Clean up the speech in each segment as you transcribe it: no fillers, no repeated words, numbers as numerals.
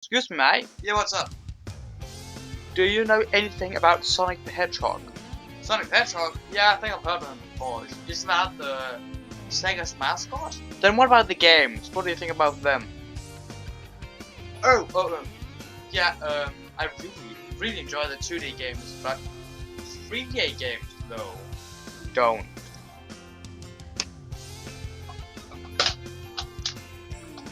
Excuse me, mate. Yeah, what's up? Do you know anything about Sonic the Hedgehog? Sonic the Hedgehog? Yeah, I think I've heard of him before. Isn't that the Sega's mascot? Then what about the games? What do you think about them? Yeah, I really enjoy the 2D games, but 3D games, though. Don't.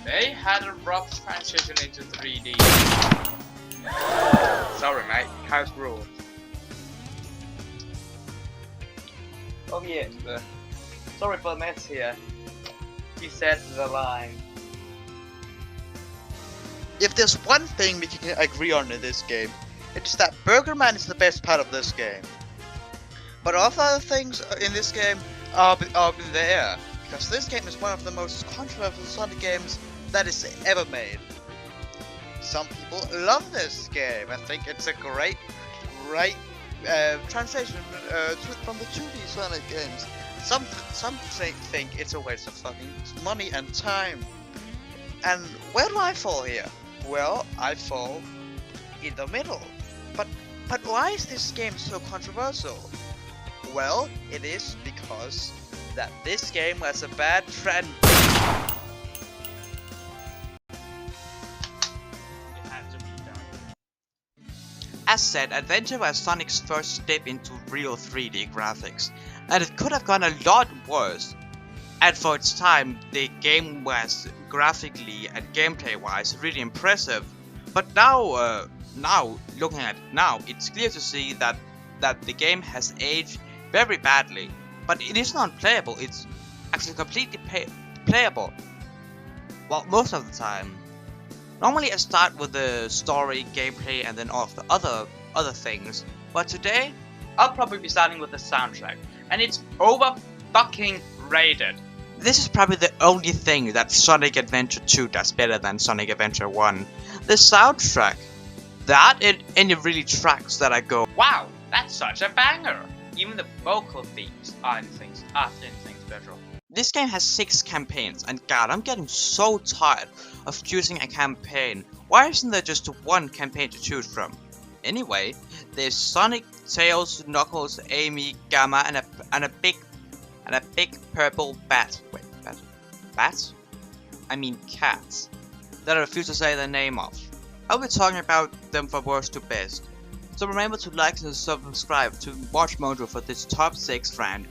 They had a rough transition into 3D. Sorry, mate. House rules. Oh yes, sorry for the mess here. He said the line. If there's one thing we can agree on in this game, it's that Burger Man is the best part of this game. But all the other things in this game are there, because this game is one of the most controversial Sonic games that is ever made. Some people love this game and think it's a great translation from the 2D Sonic games. Some think it's a waste of fucking money and time. And where do I fall here? Well, I fall in the middle. But why is this game so controversial? Well, it is because that this game has a bad trend. As said, Adventure was Sonic's first step into real 3D graphics, and it could have gone a lot worse. And for its time, the game was graphically and gameplay-wise really impressive. But now, looking at it now, it's clear to see that the game has aged very badly. But it is not playable; it's actually completely playable. Well, most of the time. Normally I start with the story, gameplay, and then all of the other things. But today, I'll probably be starting with the soundtrack, and it's over fucking rated. This is probably the only thing that Sonic Adventure 2 does better than Sonic Adventure 1. The soundtrack. That and any really tracks that I go, wow, that's such a banger. Even the vocal themes are things special. This game has 6 campaigns, and god, I'm getting so tired of choosing a campaign. Why isn't there just one campaign to choose from? Anyway, there's Sonic, Tails, Knuckles, Amy, Gamma, and a big purple bat. Wait, bat? I mean cats. That I refuse to say the name of. I'll be talking about them from worst to best. So remember to like and subscribe to Watch Mojo for this top 6 rank.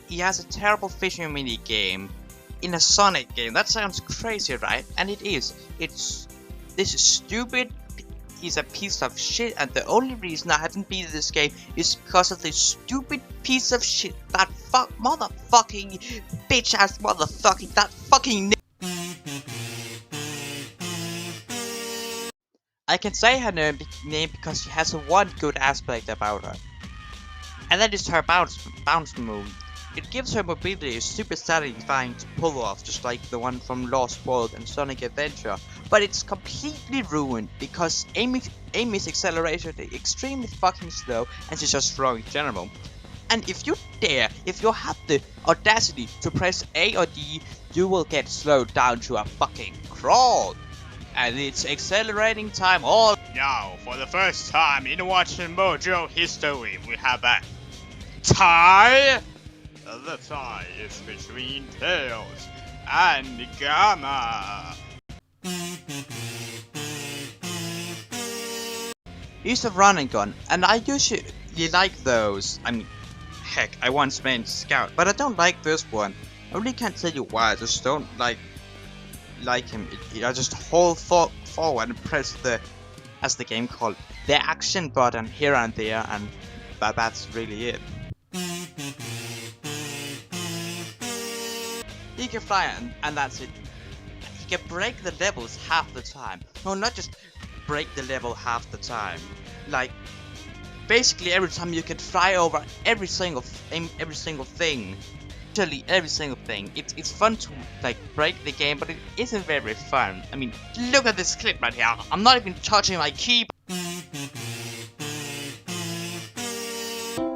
He has a terrible fishing mini game in a Sonic game. That sounds crazy, right? And it is. This is stupid. He's a piece of shit, and the only reason I haven't beaten this game is because of this stupid piece of shit. That motherfucking bitch ass motherfucking that fucking. I can say her name because she has one good aspect about her, and that is her bounce move. It gives her mobility super satisfying to pull off, just like the one from Lost World and Sonic Adventure, but it's completely ruined because Amy's acceleration is extremely fucking slow and she's just strong in general. And if you have the audacity to press A or D, you will get slowed down to a fucking crawl. And it's accelerating time all. Now, for the first time in Watch Mojo history, we have a tie. The tie is between Tails and Gamma. Use a running gun, and I usually like those. I mean, heck, I once made Scout, but I don't like this one. I really can't tell you why. I just don't like him. I just hold forward and press the, as the game called, the action button here and there, and that's really it. He can fly and that's it. He can break the levels half the time. No, not just break the level half the time. Like, basically every time you can fly over every single thing. Literally every single thing. It's fun to like break the game, but it isn't very fun. I mean, look at this clip right here. I'm not even touching my keyboard.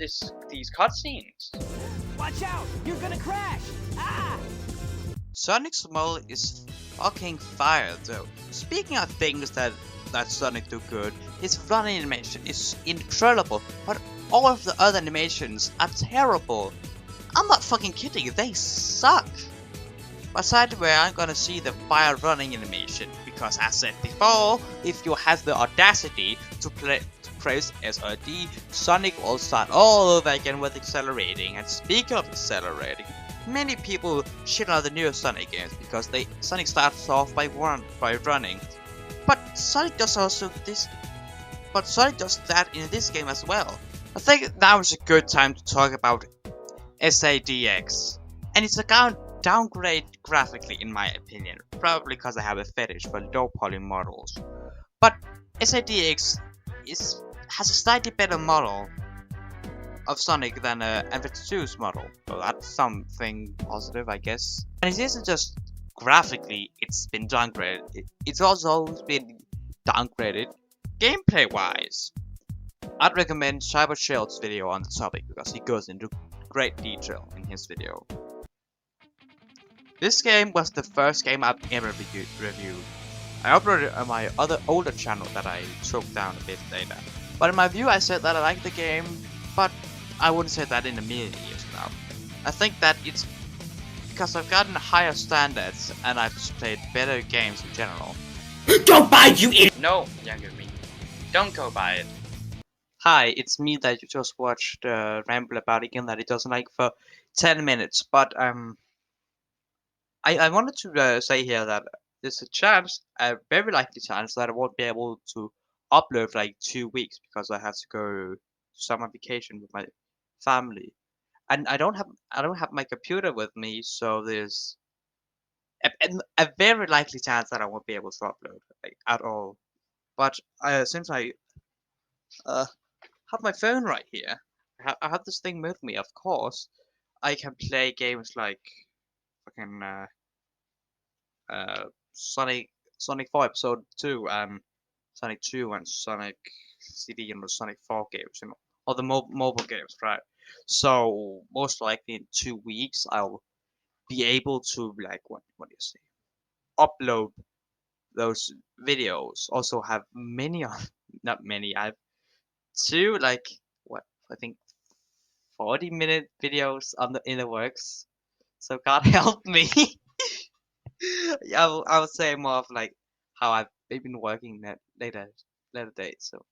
these cutscenes. Watch out! You're gonna crash! Ah! Sonic's model is fucking fire though. Speaking of things that Sonic do good, his running animation is incredible, but all of the other animations are terrible. I'm not fucking kidding, they suck. Besides where I'm gonna see the fire running animation, because as said before, if you have the audacity to press SRD, Sonic will start all over again with accelerating. And speaking of accelerating, many people shit on the newer Sonic games because Sonic starts off by running. But Sonic does that in this game as well. I think now is a good time to talk about SADX. And it's a downgrade graphically in my opinion, probably because I have a fetish for low poly models. But SADX has a slightly better model of Sonic than N52's model, so that's something positive I guess. And it isn't just graphically it's been downgraded, it's also been downgraded gameplay wise. I'd recommend Cyber Shield's video on the topic because he goes into great detail in his video. This game was the first game I've ever reviewed. I uploaded it on my older channel that I took down a bit later. But in my view I said that I liked the game, but I wouldn't say that in a million years now. I think that it's because I've gotten higher standards and I've just played better games in general. Don't buy, you idiot! No, younger me, don't go by it. Hi, it's me that you just watched ramble about a game that he doesn't like for 10 minutes, but I wanted to say here that there's a very likely chance that I won't be able to upload for like 2 weeks because I have to go to summer vacation with my family, and I don't have my computer with me, so there's a very likely chance that I won't be able to upload like at all. But since I have my phone right here, I have this thing with me. Of course, I can play games like fucking uh, Sonic 4 Episode 2 and Sonic 2 and Sonic CD and the Sonic 4 games, all the mobile games, right? So most likely in 2 weeks I'll be able to like what do you say? Upload those videos. Also have many of not many. I have two like what I think 40-minute videos on in the works. So God help me. Yeah, I would say more of like how I've been working that later dates. So